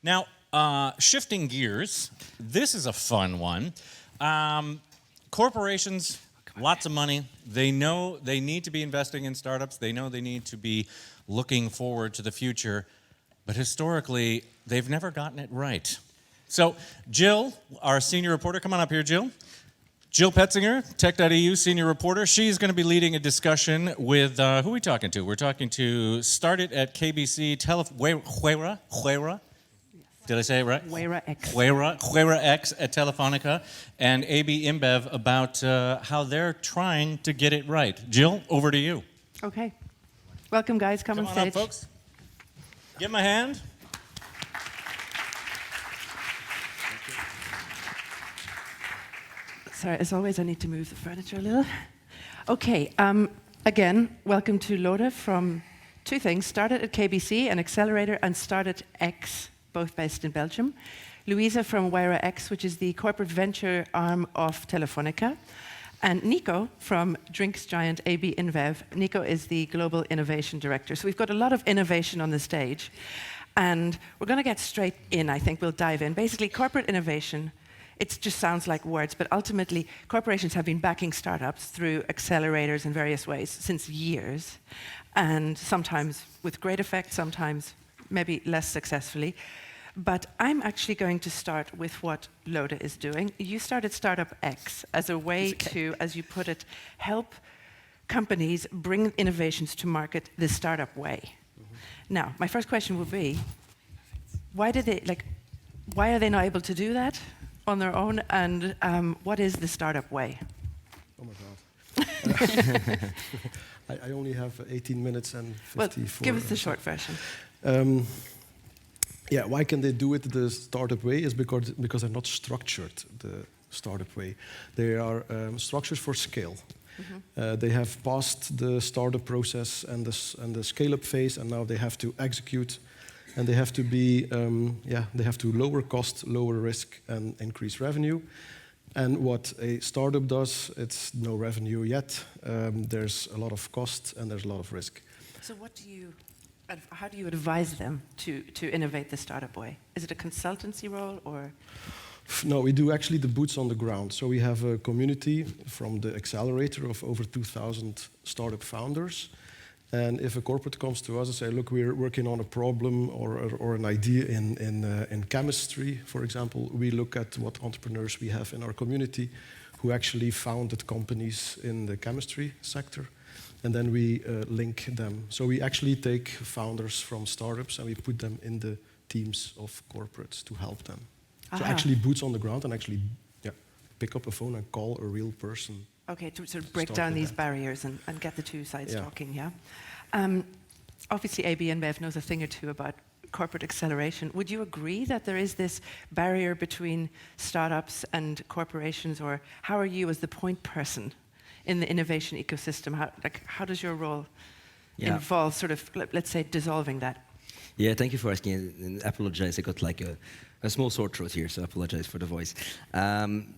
Now, shifting gears, this is a fun one. Corporations, lots of money. They know they need to be investing in startups. They know they need to be looking forward to the future. But historically, they've never gotten it right. So Jill, our senior reporter, come on up here, Jill. Jill Petzinger, Tech.eu senior reporter. She's going to be leading a discussion with, who are we talking to? We're talking to Started at KBC, Huera. Did I say it right? Huera X at Telefónica, and AB InBev about how they're trying to get it right. Jill, over to you. Okay. Welcome, guys. Come on stage. Up, folks. Give them a hand. Sorry, as always, I need to move the furniture a little. Okay. Again, welcome to Lode from two things. Started at KBC, an accelerator, and Started X, both based in Belgium. Luisa from Uytterschaut X, which is the corporate venture arm of Telefónica. And Nico from drinks giant AB InBev. Nico is the global innovation director. So we've got a lot of innovation on the stage. And we're going to get straight in, I think. We'll dive in. Basically, corporate innovation, it just sounds like words, but ultimately, corporations have been backing startups through accelerators in various ways since years. And sometimes with great effect, sometimes maybe less successfully. But I'm actually going to start with what Lode is doing. You started Startup X as a way to, as you put it, help companies bring innovations to market the startup way. Now, my first question would be, why are they not able to do that on their own? And what is the startup way? Oh my God. I only have 18 minutes and 54. Well, give us the short version. Yeah, why can they do it the startup way is because they're not structured the startup way. They are structured for scale. They have passed the startup process and the scale-up phase, and now they have to execute, and they have to be, they have to lower cost, lower risk, and increase revenue. And what a startup does, it's no revenue yet. There's a lot of cost and there's a lot of risk. So how do you advise them to innovate the startup way? Is it a consultancy role or? No, we do actually the boots on the ground. So we have a community from the accelerator of over 2,000 startup founders. And if a corporate comes to us and say, look, we're working on a problem or an idea in chemistry, for example, we look at what entrepreneurs we have in our community who actually founded companies in the chemistry sector. And then we link them. So we actually take founders from startups and we put them in the teams of corporates to help them. So actually boots on the ground and actually pick up a phone and call a real person. Okay, to sort of break down these barriers and get the two sides talking, yeah? Obviously, AB InBev knows a thing or two about corporate acceleration. Would you agree that there is this barrier between startups and corporations, or how are you as the point person in the innovation ecosystem? How does your role involve sort of, let's say, dissolving that? Yeah, thank you for asking. And I apologize, I got like a small sore throat here, so I apologize for the voice.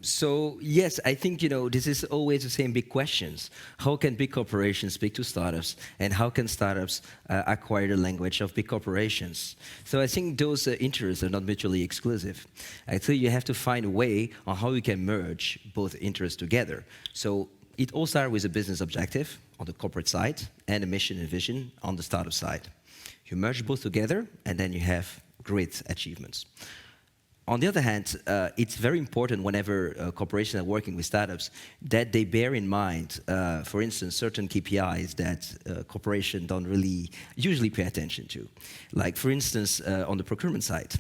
So yes, I think, this is always the same big questions. How can big corporations speak to startups, and how can startups acquire the language of big corporations? So I think those interests are not mutually exclusive. Actually, you have to find a way on how you can merge both interests together. So it all starts with a business objective on the corporate side and a mission and vision on the startup side. You merge both together, and then you have great achievements. On the other hand, it's very important whenever corporations are working with startups that they bear in mind, for instance, certain KPIs that corporations don't really usually pay attention to. Like, for instance, on the procurement side,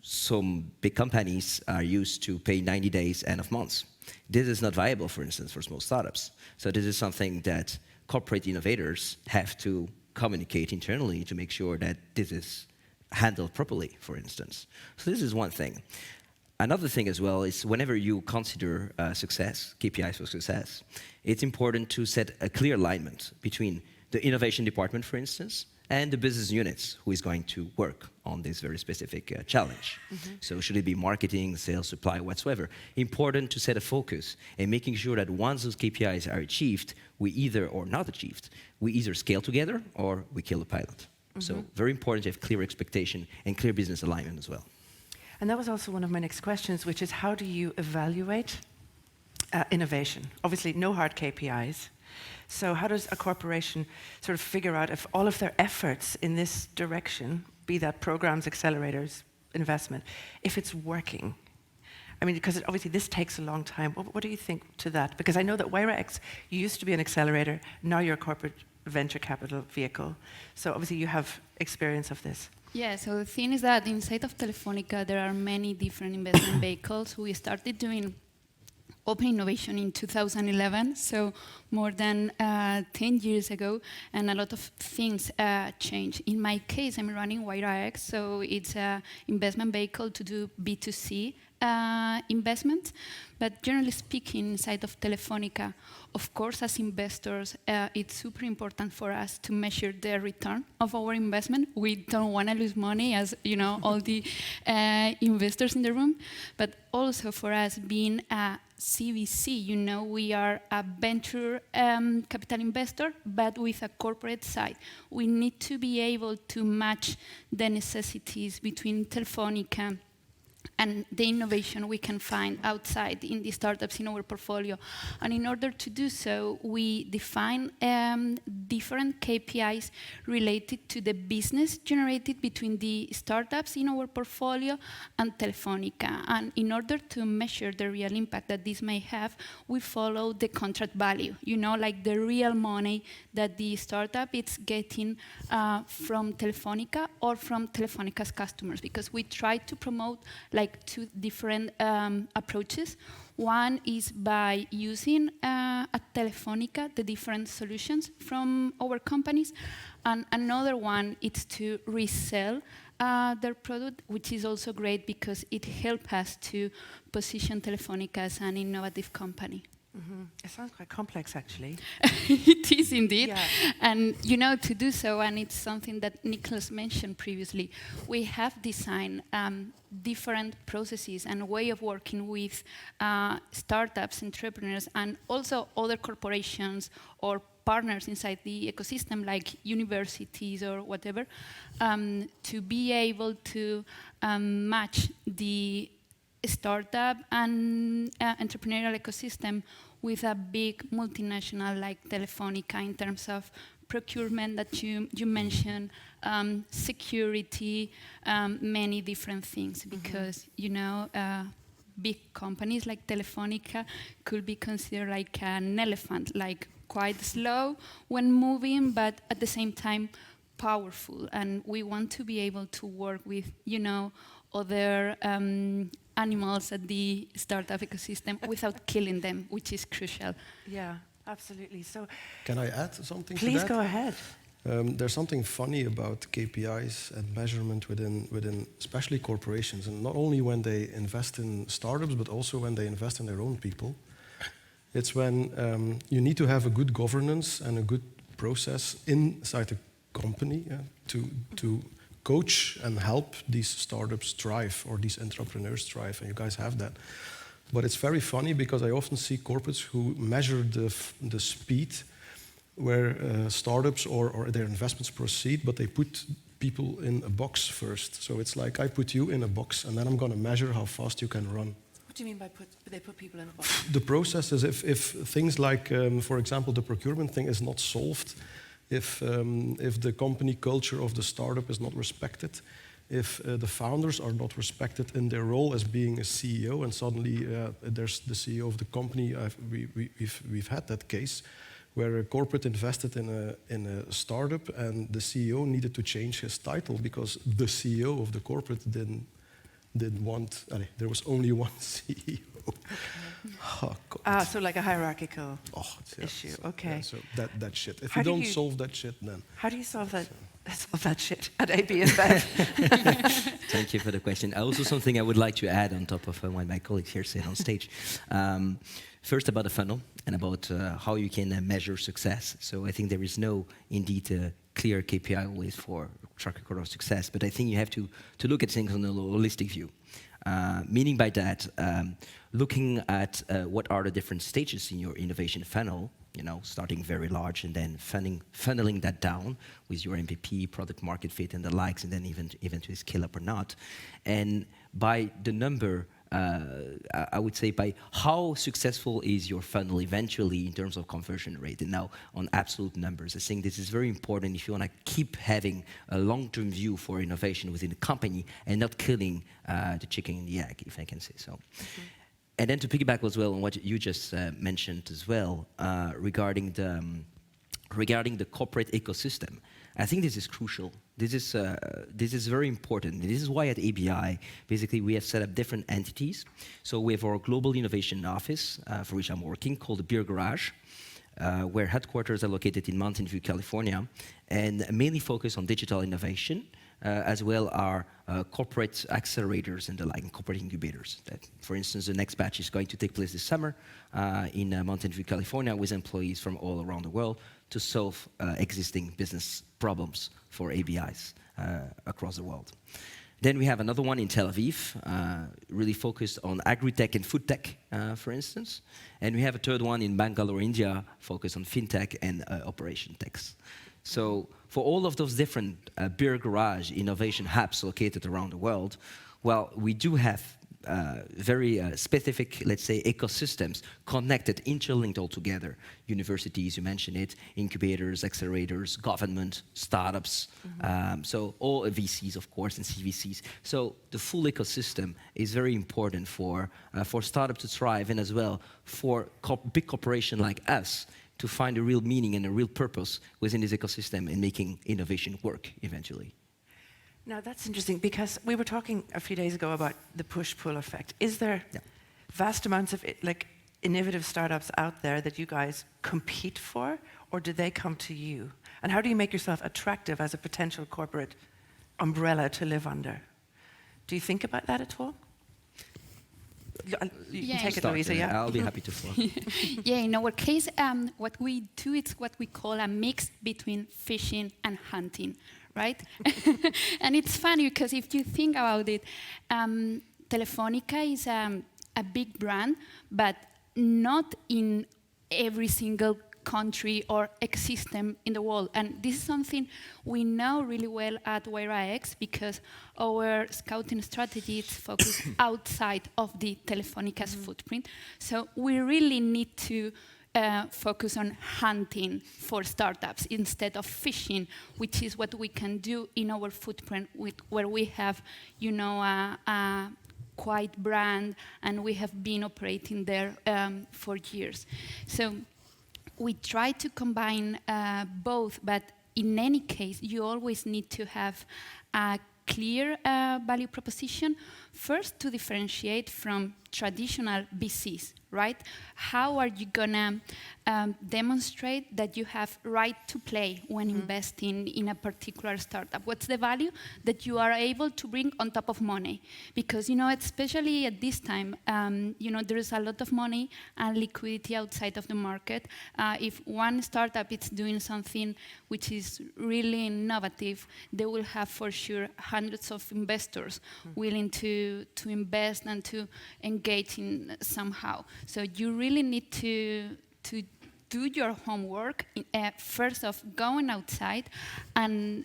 some big companies are used to pay 90 days end of month. This is not viable, for instance, for small startups. So this is something that corporate innovators have to communicate internally to make sure that this is handled properly, for instance. So this is one thing. Another thing as well is whenever you consider success, KPIs for success, it's important to set a clear alignment between the innovation department, for instance, and the business units who is going to work on this very specific challenge. So should it be marketing, sales, supply, whatsoever, important to set a focus and making sure that once those KPIs are achieved, we either, or not achieved, we either scale together or we kill the pilot. So very important to have clear expectation and clear business alignment as well. And that was also one of my next questions, which is how do you evaluate innovation? Obviously, no hard KPIs. So how does a corporation sort of figure out if all of their efforts in this direction, be that programs, accelerators, investment, if it's working? I mean, because obviously this takes a long time. What do you think to that? Because I know that WyraX used to be an accelerator, now you're a corporate venture capital vehicle. So obviously you have experience of this. Yeah, so the thing is that inside of Telefónica, there are many different investment vehicles. We started doing open innovation in 2011, so more than 10 years ago, and a lot of things changed. In my case, I'm running WyraX, so it's an investment vehicle to do B2C investment. But generally speaking, inside of Telefónica, of course, as investors, it's super important for us to measure the return of our investment. We don't want to lose money, as you know, all the investors in the room. But also for us, being a CVC, you know, we are a venture capital investor, but with a corporate side. We need to be able to match the necessities between Telefónica and the innovation we can find outside in the startups in our portfolio. And in order to do so, we define different KPIs related to the business generated between the startups in our portfolio and Telefónica. And in order to measure the real impact that this may have, we follow the contract value, you know, like the real money that the startup is getting from Telefónica or from Telefónica's customers, because we try to promote like two different approaches. One is by using at Telefónica the different solutions from our companies, and another one is to resell their product, which is also great because it helps us to position Telefónica as an innovative company. Mm-hmm. It sounds quite complex, actually. It is indeed. Yeah. And you know, to do so, and it's something that Nicolas mentioned previously, we have designed different processes and way of working with startups, entrepreneurs, and also other corporations or partners inside the ecosystem, like universities or whatever, to be able to match the startup and entrepreneurial ecosystem with a big multinational like Telefónica in terms of procurement that you mentioned, security, many different things, because you know big companies like Telefónica could be considered like an elephant, like quite slow when moving, but at the same time powerful. And we want to be able to work with, you know, other animals at the startup ecosystem without killing them, which is crucial. Yeah, absolutely. So, Can I add something to please that? go ahead. There's something funny about KPIs and measurement within especially corporations, and not only when they invest in startups, but also when they invest in their own people. It's when you need to have a good governance and a good process inside the company to coach and help these startups thrive or these entrepreneurs thrive, and you guys have that. But it's very funny because I often see corporates who measure the speed where startups or their investments proceed, but they put people in a box first. So it's like I put you in a box, and then I'm going to measure how fast you can run. What do you mean by they put people in a box? The process is if things like, for example, the procurement thing is not solved, if the company culture of the startup is not respected, if the founders are not respected in their role as being a CEO, and suddenly there's the CEO of the company. We've had that case where a corporate invested in a startup, and the CEO needed to change his title because the CEO of the corporate didn't want. There was only one CEO. Oh, God. So like a hierarchical issue. So, Okay. Yeah, so that shit. If How you do don't you- solve that shit, then How do you solve that? Solve that shit at AB InBev. Thank you for the question. Also, something I would like to add on top of what my colleagues here said on stage. First, about the funnel and about how you can measure success. So I think there is no, indeed, clear KPI always for track record of success, but I think you have to look at things on a holistic view. Meaning by that, looking at what are the different stages in your innovation funnel, starting very large and then funneling that down with your MVP, product market fit and the likes, and then eventually scale up or not. And by the number, I would say by how successful is your funnel eventually in terms of conversion rate, and now on absolute numbers. I think this is very important if you want to keep having a long-term view for innovation within the company and not killing the chicken and the egg, if I can say so. Mm-hmm. And then to piggyback as well on what you just mentioned as well regarding the corporate ecosystem. I think this is crucial. This is very important. This is why at ABI, basically, we have set up different entities. So we have our global innovation office, for which I'm working, called the Beer Garage, where headquarters are located in Mountain View, California, and mainly focus on digital innovation, as well are corporate accelerators and the like, corporate incubators. That, for instance, the next batch is going to take place this summer in Mountain View, California, with employees from all around the world to solve existing business problems for ABIs across the world. Then we have another one in Tel Aviv, really focused on agri-tech and food tech, for instance. And we have a third one in Bangalore, India, focused on fintech and operation techs. So for all of those different beer garage innovation hubs located around the world, well, we do have very specific, let's say, ecosystems connected, interlinked all together. Universities, you mentioned it, incubators, accelerators, government, startups, so all VCs, of course, and CVCs. So the full ecosystem is very important for startups to thrive, and as well for big corporations like us to find a real meaning and a real purpose within this ecosystem and making innovation work eventually. Now that's interesting because we were talking a few days ago about the push-pull effect. Is there vast amounts of innovative startups out there that you guys compete for, or do they come to you? And how do you make yourself attractive as a potential corporate umbrella to live under? Do you think about that at all? You can take it, Luisa, yeah? I'll be happy to follow. Yeah, in our case, what we do is what we call a mix between fishing and hunting, right? And it's funny because if you think about it, Telefónica is a big brand, but not in every single country or ecosystem in the world. And this is something we know really well at WireX because our scouting strategy is focused outside of the Telefónica's footprint. So we really need to focus on hunting for startups instead of fishing, which is what we can do in our footprint where we have, a quite brand and we have been operating there for years. So we try to combine both, but in any case, you always need to have a clear value proposition, first to differentiate from traditional VCs, right? How are you gonna demonstrate that you have right to play when investing in a particular startup? What's the value that you are able to bring on top of money? Because, especially at this time, there is a lot of money and liquidity outside of the market. If one startup is doing something which is really innovative, they will have for sure hundreds of investors willing to invest and to engage in somehow. So you really need to do your homework first of going outside and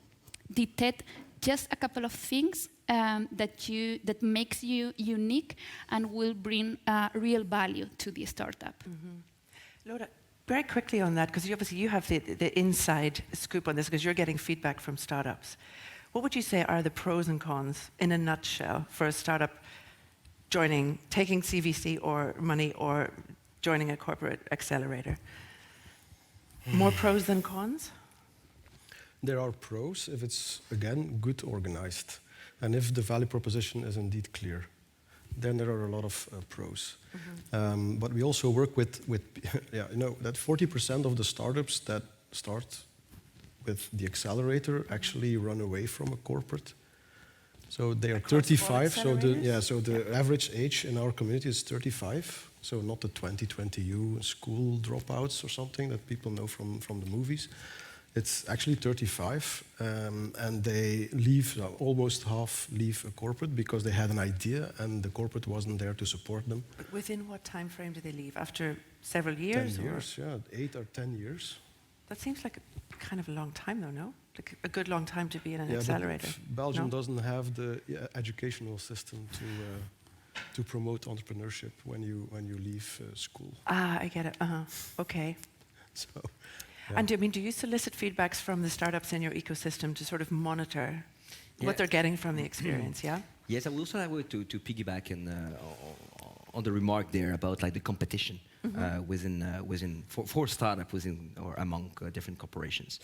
detect just a couple of things that makes you unique and will bring real value to the startup. Lode, very quickly on that, because obviously you have the inside scoop on this because you're getting feedback from startups. What would you say are the pros and cons in a nutshell for a startup taking CVC or money or joining a corporate accelerator? More pros than cons? There are pros if it's, again, good organized. And if the value proposition is indeed clear, then there are a lot of pros. But we also work with that 40% of the startups that start with the accelerator actually run away from a corporate. So they are 35. So the average age in our community is 35. So not the 2020 school dropouts or something that people know from the movies. It's actually 35, and they leave, almost half leave a corporate because they had an idea and the corporate wasn't there to support them. But within what time frame do they leave? After several years? 10 or- years, yeah, 8 or 10 years. That seems like a kind of a long time, though, no? Like a good long time to be in an Yeah, but accelerator. Belgium No? doesn't have the educational system to promote entrepreneurship when you leave school. Ah, I get it. Okay. So, And do you solicit feedbacks from the startups in your ecosystem to sort of monitor Yeah. what they're getting from the experience? Yeah. Yes, I would also like to piggyback on the remark there about like the competition within for startup within or among different corporations.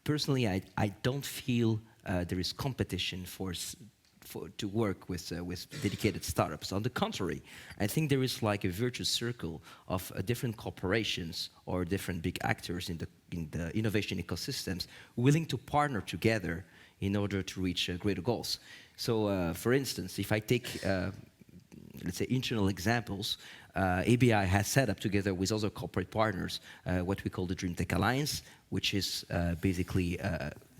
Personally, I don't feel there is competition to work with dedicated startups. On the contrary, I think there is like a virtuous circle of different corporations or different big actors in the innovation ecosystems willing to partner together in order to reach greater goals. So, for instance, if I take, let's say, internal examples, ABI has set up together with other corporate partners what we call the Dream Tech Alliance, which is basically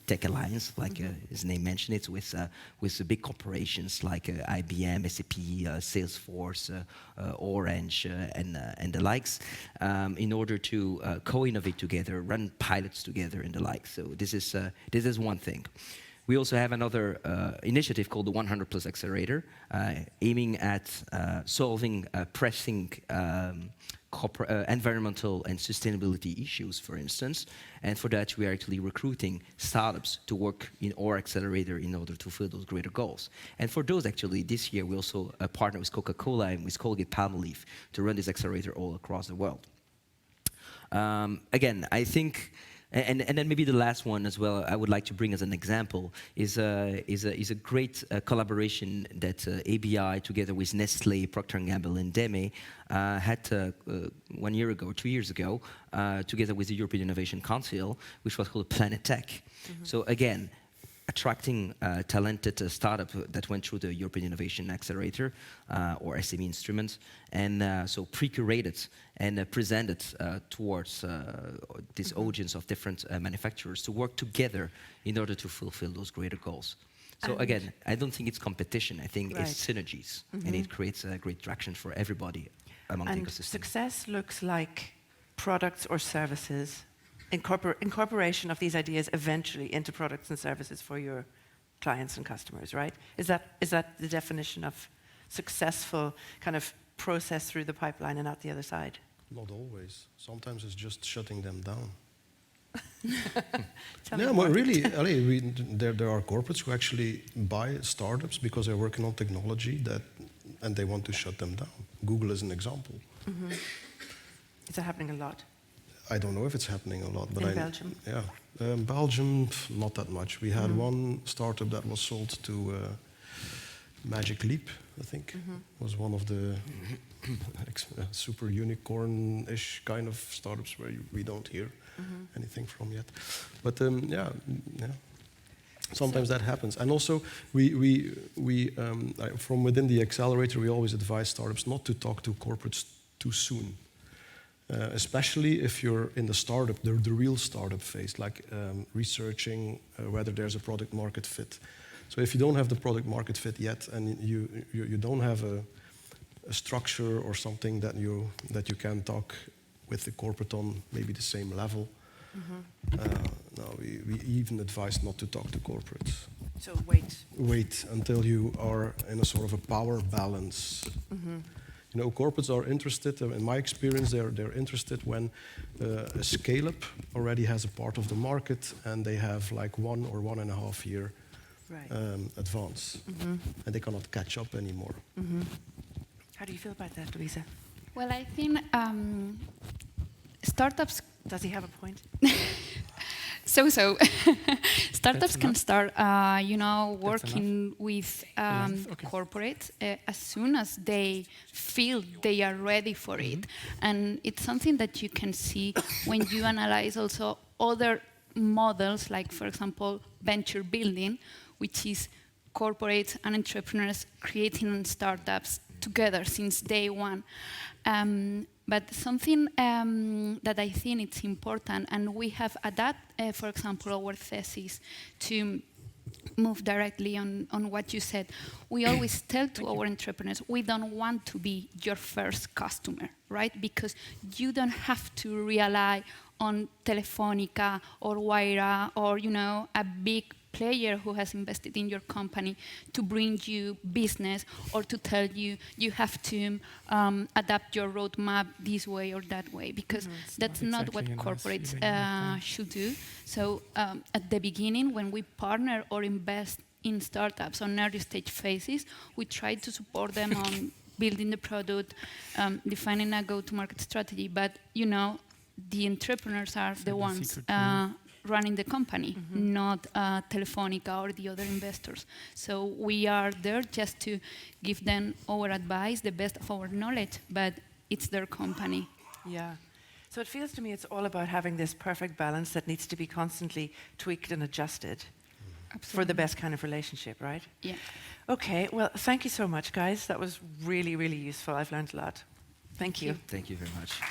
tech alliance, like his name mentioned it, with the big corporations like IBM, SAP, Salesforce, Orange, and the likes, in order to co-innovate together, run pilots together, and the like. So this is one thing. We also have another initiative called the 100 Plus Accelerator, aiming at solving pressing environmental and sustainability issues, for instance. And for that, we are actually recruiting startups to work in our accelerator in order to fulfill those greater goals. And for those, actually, this year, we also partner with Coca-Cola and with Colgate-Palmolive to run this accelerator all across the world. Again, I think... And then maybe the last one as well I would like to bring as an example is a great collaboration that ABI together with Nestlé, Procter & Gamble and Deme had 1 year ago, 2 years ago, together with the European Innovation Council, which was called Planet Tech. So again, attracting talented startup that went through the European Innovation Accelerator or SME instruments, and so pre-curated and presented towards this audience of different manufacturers to work together in order to fulfill those greater goals. So And again, I don't think it's competition. I think Right. it's synergies, and it creates a great traction for everybody among the And ecosystem. success looks like products or services, incorporation of these ideas eventually into products and services for your clients and customers, right? Is that the definition of successful kind of process through the pipeline and out the other side? not always. Sometimes it's just shutting them down. Tell me Yeah, more. but really, there are corporates who actually buy startups because they're working on technology and they want to shut them down. Google is an example. Is that happening a lot? I don't know if it's happening a lot, but In Belgium? Yeah, Belgium, not that much. We had one startup that was sold to Magic Leap, I think, was one of the super unicorn-ish kind of startups where we don't hear anything from yet. But yeah. Sometimes that happens, and also from within the accelerator, we always advise startups not to talk to corporates too soon. Especially if you're in the startup, the real startup phase, like researching whether there's a product market fit. So if you don't have the product market fit yet, and you don't have a structure or something that you can talk with the corporate on maybe the same level, no, we even advise not to talk to corporates. So wait. Wait until you are in a sort of a power balance. You know, corporates are interested, in my experience, they're interested when a scale-up already has a part of the market and they have like 1 or 1.5 year advance. And they cannot catch up anymore. How do you feel about that, Luisa? Well, I think startups. Does he have a point? So startups can start, working with corporates as soon as they feel they are ready for it, and it's something that you can see when you analyze also other models, like for example venture building, which is corporates and entrepreneurs creating startups together since day one. But something that I think it's important, and we have adapted, for example, our thesis to move directly on what you said. We always tell to our entrepreneurs, we don't want to be your first customer, right? Because you don't have to rely on Telefónica or Wayra or, a big player who has invested in your company to bring you business or to tell you you have to adapt your roadmap this way or that way, because that's not what corporates should do. So at the beginning, when we partner or invest in startups on early stage phases, we try to support them on building the product, defining a go-to-market strategy. But, the entrepreneurs are the ones running the company, not Telefónica or the other investors. So we are there just to give them our advice, the best of our knowledge, but it's their company. Yeah. So it feels to me it's all about having this perfect balance that needs to be constantly tweaked and adjusted for the best kind of relationship, right? Yeah. Okay, well, thank you so much, guys. That was really, really useful. I've learned a lot. Thank you. Thank you very much.